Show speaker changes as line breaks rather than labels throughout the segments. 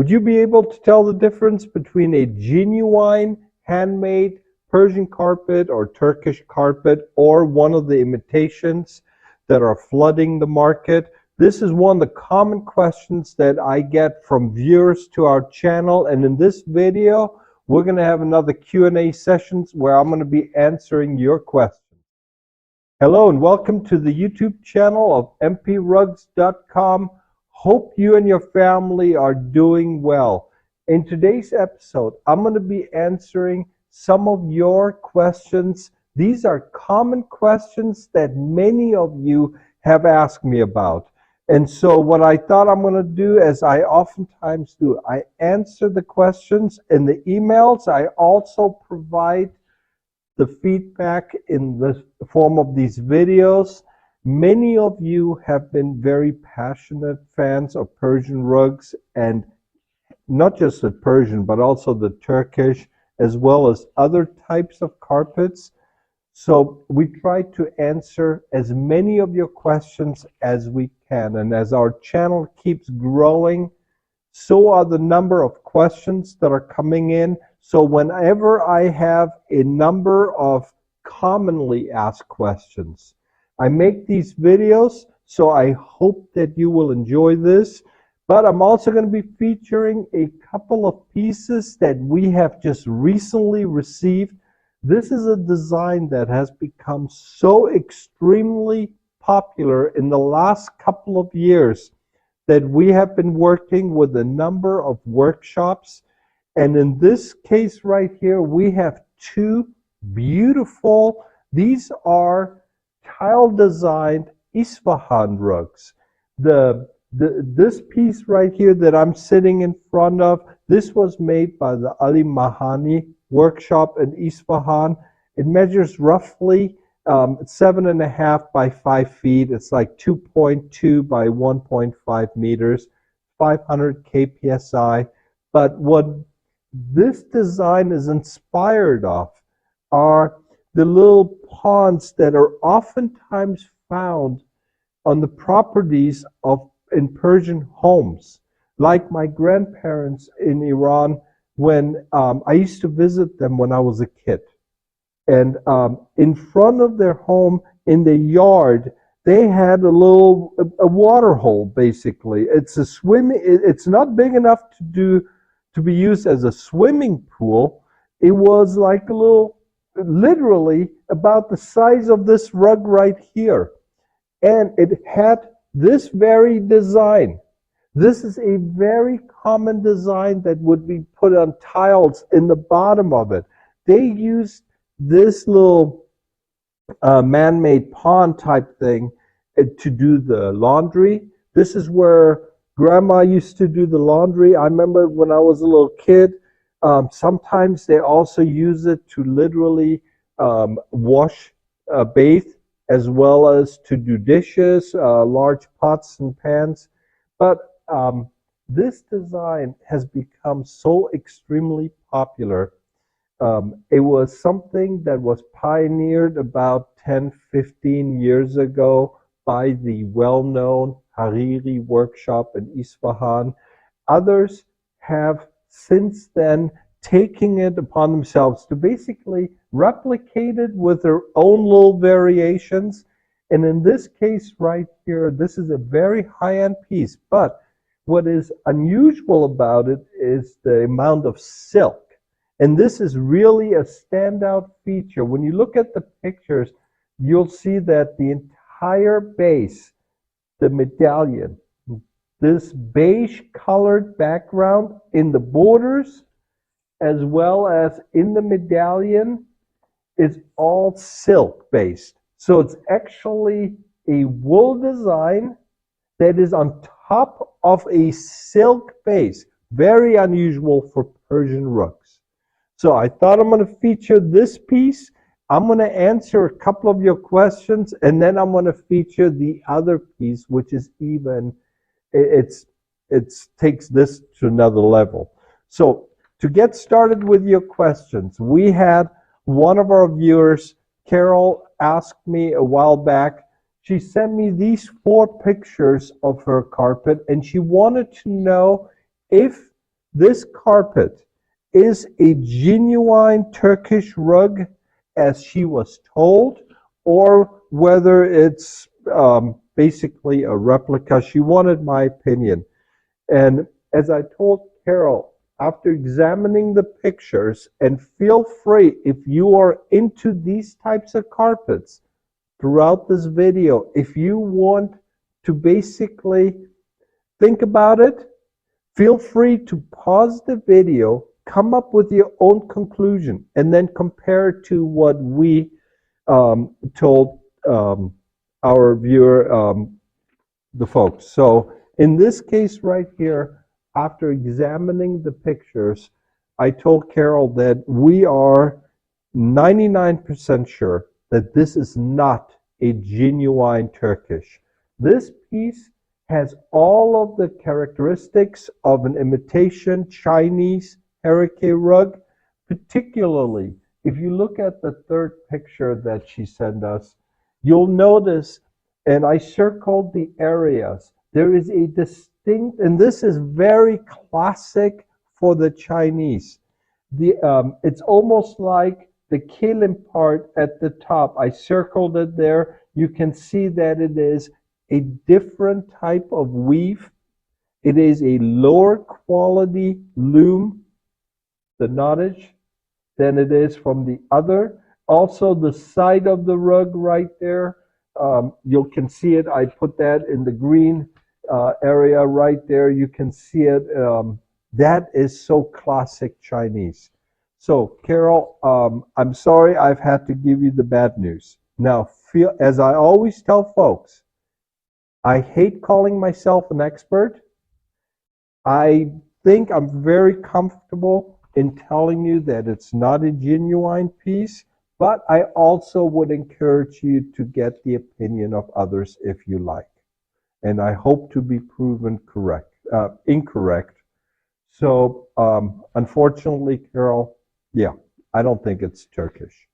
Would you be able to tell the difference between a genuine handmade Persian carpet or Turkish carpet or one of the imitations that are flooding the market? This is one of the common questions that I get from viewers to our channel, and in this video we're going to have another Q&A sessions where I'm going to be answering your questions. Hello and welcome to the YouTube channel of mprugs.com. Hope you and your family are doing well. In today's episode, I'm going to be answering some of your questions. These are common questions that many of you have asked me about. And so what I thought I'm going to do, as I oftentimes do, I answer the questions in the emails. I also provide the feedback in the form of these videos. Many of you have been very passionate fans of Persian rugs, and not just the Persian, but also the Turkish, as well as other types of carpets. So we try to answer as many of your questions as we can. And as our channel keeps growing, so are the number of questions that are coming in. So whenever I have a number of commonly asked questions, I make these videos, so I hope that you will enjoy this. But I'm also going to be featuring a couple of pieces that we have just recently received. This is a design that has become so extremely popular in the last couple of years that we have been working with a number of workshops. And in this case right here, we have two beautiful, these are tile designed Isfahan rugs. This piece right here that I'm sitting in front of, this was made by the Mahani workshop in Isfahan. It measures roughly 7.5 by 5 feet. It's like 2.2 by 1.5 meters, 500 kpsi. But what this design is inspired of are the little ponds that are oftentimes found on the properties of in Persian homes. Like my grandparents in Iran, when I used to visit them when I was a kid. And in front of their home, in the yard, they had a water hole, basically. It's a it's not big enough to be used as a swimming pool. It was like a little, literally about the size of this rug right here. And it had this very design. This is a very common design that would be put on tiles in the bottom of it. They used this little man-made pond type thing to do the laundry. This is where Grandma used to do the laundry. I remember when I was a little kid, sometimes they also use it to literally wash, bathe, as well as to do dishes, large pots and pans. But this design has become so extremely popular. It was something that was pioneered about 10-15 years ago by the well-known Hariri workshop in Isfahan. Others have since then taken it upon themselves to basically replicate it with their own little variations. And in this case right here, this is a very high-end piece. But what is unusual about it is the amount of silk. And this is really a standout feature. When you look at the pictures, you'll see that the entire base, the medallion, this beige colored background in the borders, as well as in the medallion, is all silk based. So it's actually a wool design that is on top of a silk base. Very unusual for Persian rugs. So I thought I'm going to feature this piece. I'm going to answer a couple of your questions, and then I'm going to feature the other piece, which is even, it takes this to another level. So to get started with your questions, we had one of our viewers, Carol, asked me a while back. She sent me these 4 pictures of her carpet, and she wanted to know if this carpet is a genuine Turkish rug as she was told, or whether it's basically a replica. She wanted my opinion. And as I told Carol, after examining the pictures, and feel free if you are into these types of carpets throughout this video, if you want to basically think about it, feel free to pause the video, come up with your own conclusion, and then compare it to what we told our viewer, the folks. So in this case right here, after examining the pictures, I told Carol that we are 99% sure that this is not a genuine Turkish. This piece has all of the characteristics of an imitation Chinese hurricane rug, particularly if you look at the third picture that she sent us, you'll notice, and I circled the areas, there is a distinct, and this is very classic for the Chinese. It's almost like the kilim part at the top. I circled it there. You can see that it is a different type of weave. It is a lower quality loom, the knottage, than it is from the other. Also, the side of the rug right there, you can see it. I put that in the green area right there. You can see it. That is so classic Chinese. So, Carol, I'm sorry I've had to give you the bad news. Now, as I always tell folks, I hate calling myself an expert. I think I'm very comfortable in telling you that it's not a genuine piece, but I also would encourage you to get the opinion of others if you like. And I hope to be proven incorrect. So, unfortunately, Carol, yeah, I don't think it's Turkish.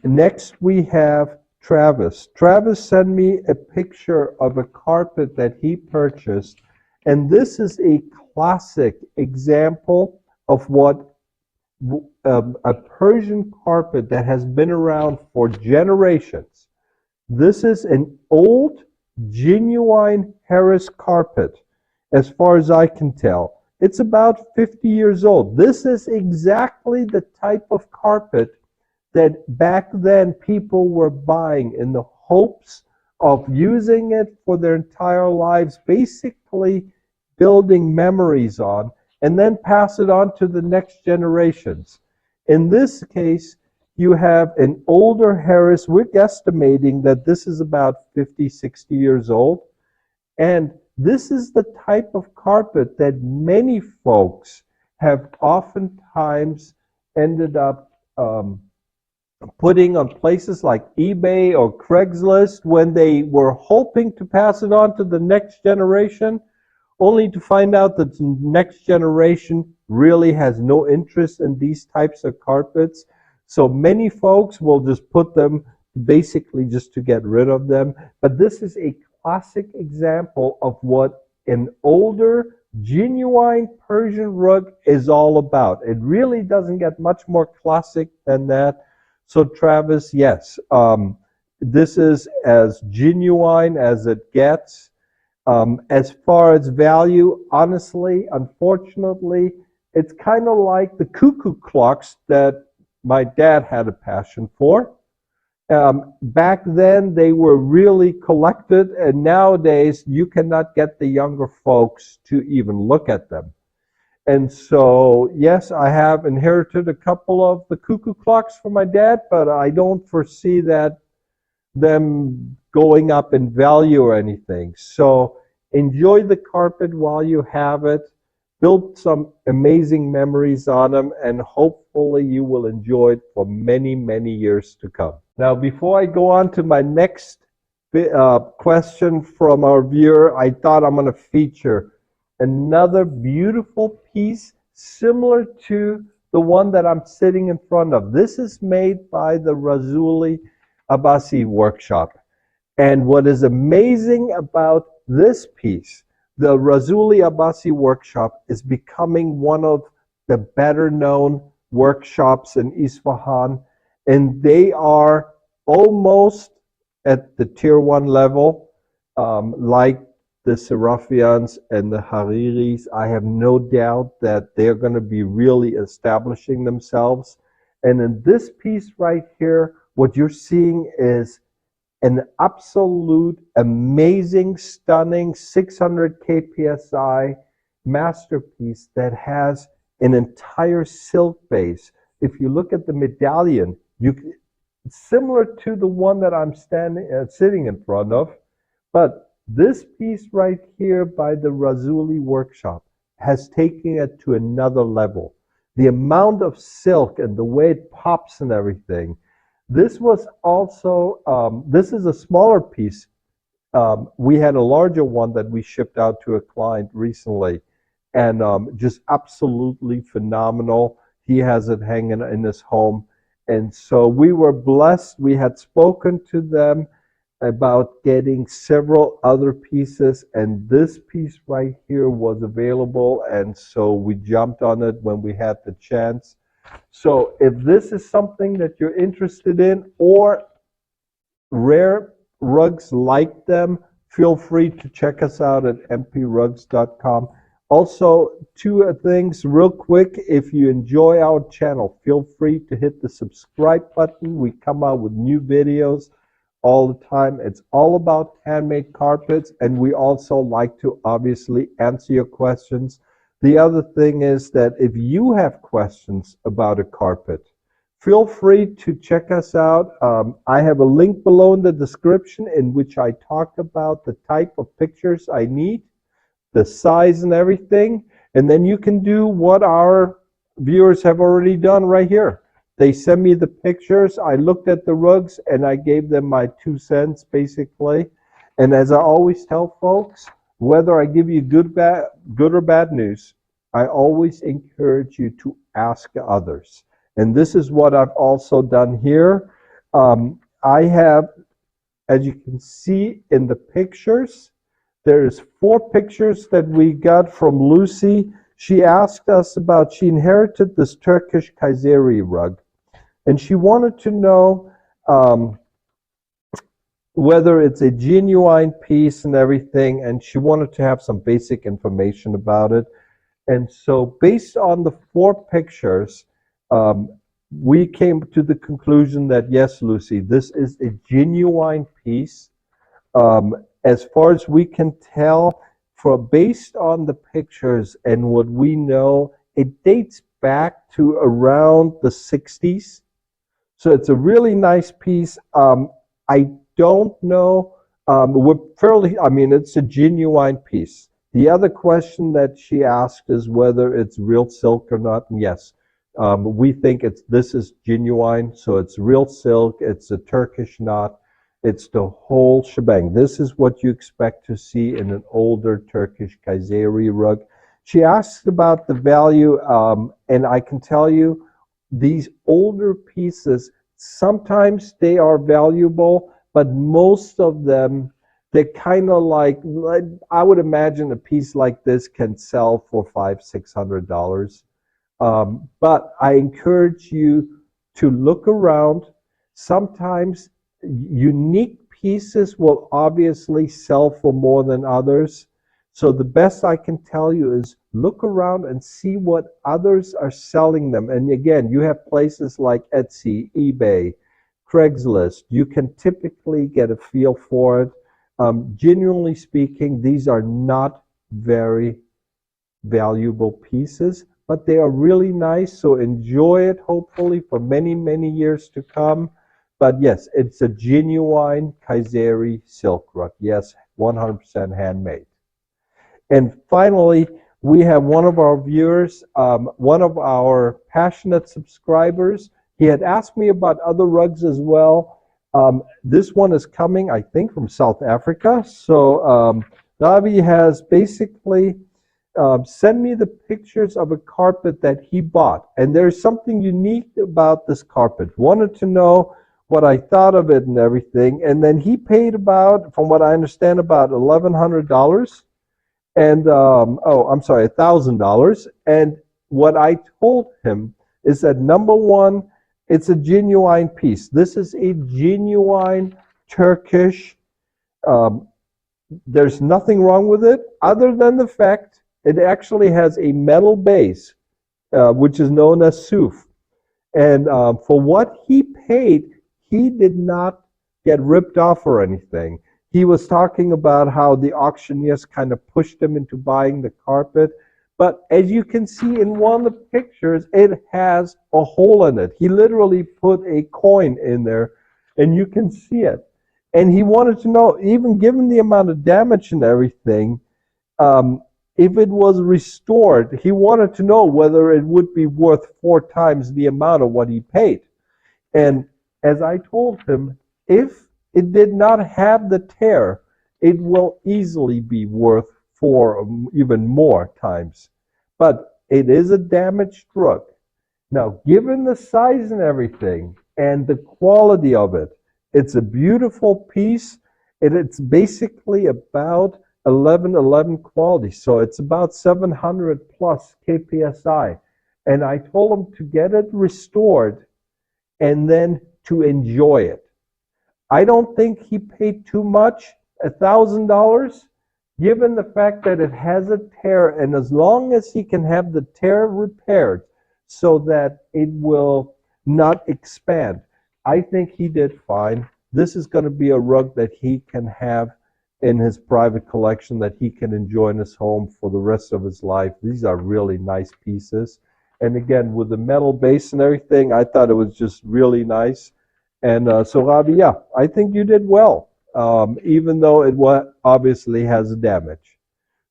Next, we have Travis. Travis sent me a picture of a carpet that he purchased, and this is a classic example of what a Persian carpet that has been around for generations. This is an old, genuine Harris carpet, as far as I can tell. It's about 50 years old. This is exactly the type of carpet that back then people were buying in the hopes of using it for their entire lives, basically building memories on, and then pass it on to the next generations. In this case, you have an older Harris. We're guesstimating that this is about 50, 60 years old. And this is the type of carpet that many folks have oftentimes ended up putting on places like eBay or Craigslist when they were hoping to pass it on to the next generation, only to find out that the next generation really has no interest in these types of carpets. So many folks will just put them basically just to get rid of them. But this is a classic example of what an older, genuine Persian rug is all about. It really doesn't get much more classic than that. So Travis, yes, this is as genuine as it gets. As far as value, honestly, unfortunately, it's kind of like the cuckoo clocks that my dad had a passion for. Back then, they were really collected, and nowadays, you cannot get the younger folks to even look at them. And so, yes, I have inherited a couple of the cuckoo clocks from my dad, but I don't foresee that them going up in value or anything. So enjoy the carpet while you have it. Build some amazing memories on them, and hopefully you will enjoy it for many, many years to come. Now, before I go on to my next question from our viewer, I thought I'm going to feature another beautiful piece similar to the one that I'm sitting in front of. This is made by the Razuli-Abbasi workshop. And what is amazing about this piece, the Razuli-Abbasi workshop is becoming one of the better known workshops in Isfahan, and they are almost at the tier 1 level, like the Serafians and the Hariris. I have no doubt that they're going to be really establishing themselves. And in this piece right here, what you're seeing is an absolute amazing, stunning 600 kpsi masterpiece that has an entire silk base. If you look at the medallion, similar to the one that I'm sitting in front of, but this piece right here by the Razuli workshop has taken it to another level. The amount of silk and the way it pops and everything. This was also, this is a smaller piece. We had a larger one that we shipped out to a client recently, and just absolutely phenomenal. He has it hanging in his home. And so we were blessed. We had spoken to them about getting several other pieces, and this piece right here was available, and so we jumped on it when we had the chance. So if this is something that you're interested in, or rare rugs like them, feel free to check us out at mprugs.com. Also, two things real quick. If you enjoy our channel, feel free to hit the subscribe button. We come out with new videos all the time. It's all about handmade carpets, and we also like to obviously answer your questions. The other thing is that if you have questions about a carpet, feel free to check us out. I have a link below in the description in which I talk about the type of pictures I need, the size and everything, and then you can do what our viewers have already done right here. They sent me the pictures, I looked at the rugs, and I gave them my 2 cents basically. And as I always tell folks, whether I give you good or bad news, I always encourage you to ask others. And this is what I've also done here. I have, as you can see in the pictures, there's 4 pictures that we got from Lucy. She asked us about, she inherited this Turkish Kayseri rug, and she wanted to know whether it's a genuine piece and everything, and she wanted to have some basic information about it. And so based on the 4 pictures, we came to the conclusion that yes, Lucy, this is a genuine piece. As far as we can tell, based on the pictures and what we know, it dates back to around the 60s. So it's a really nice piece. I don't know, it's a genuine piece. The other question that she asked is whether it's real silk or not. And yes, we think this is genuine, so it's real silk, it's a Turkish knot, it's the whole shebang. This is what you expect to see in an older Turkish Kayseri rug. She asked about the value, and I can tell you, these older pieces, sometimes they are valuable, but most of them, they're kind of like, I would imagine a piece like this can sell for $500-600. But I encourage you to look around. Sometimes unique pieces will obviously sell for more than others. So the best I can tell you is look around and see what others are selling them. And again, you have places like Etsy, eBay, Craigslist. You can typically get a feel for it. Genuinely speaking, these are not very valuable pieces, but they are really nice. So enjoy it, hopefully, for many, many years to come. But yes, it's a genuine Kayseri silk rug. Yes, 100% handmade. And finally, we have one of our viewers, one of our passionate subscribers. He had asked me about other rugs as well. This one is coming, I think, from South Africa. So Davi has basically sent me the pictures of a carpet that he bought. And there's something unique about this carpet. Wanted to know what I thought of it and everything. And then he paid about, from what I understand, about $1,100. And oh, I'm sorry, $1,000. And what I told him is that number one, it's a genuine piece. This is a genuine Turkish. Um, there's nothing wrong with it other than the fact it actually has a metal base, which is known as suf. And for what he paid, he did not get ripped off or anything. He was talking about how the auctioneers kind of pushed him into buying the carpet. But as you can see in one of the pictures, it has a hole in it. He literally put a coin in there, and you can see it. And he wanted to know, even given the amount of damage and everything, if it was restored, he wanted to know whether it would be worth 4 times the amount of what he paid. And as I told him, if it did not have the tear, it will easily be worth 4 or even more times. But it is a damaged rug. Now, given the size and everything and the quality of it, it's a beautiful piece. It's basically about 1111 quality, so it's about 700 plus kpsi. And I told him to get it restored and then to enjoy it. I don't think he paid too much, $1,000, given the fact that it has a tear, and as long as he can have the tear repaired so that it will not expand, I think he did fine. This is going to be a rug that he can have in his private collection, that he can enjoy in his home for the rest of his life. These are really nice pieces. And again, with the metal base and everything, I thought it was just really nice. And so, Ravi, yeah, I think you did well, even though it obviously has damage.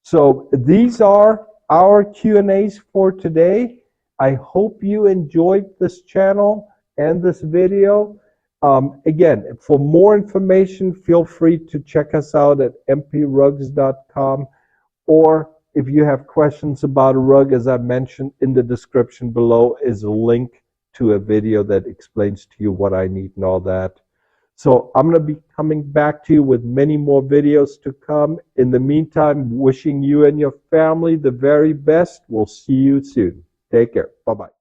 So these are our Q&As for today. I hope you enjoyed this channel and this video. Again, for more information, feel free to check us out at mprugs.com, or if you have questions about a rug, as I mentioned, in the description below is a link to a video that explains to you what I need and all that. So I'm going to be coming back to you with many more videos to come. In the meantime, wishing you and your family the very best. We'll see you soon. Take care. Bye-bye.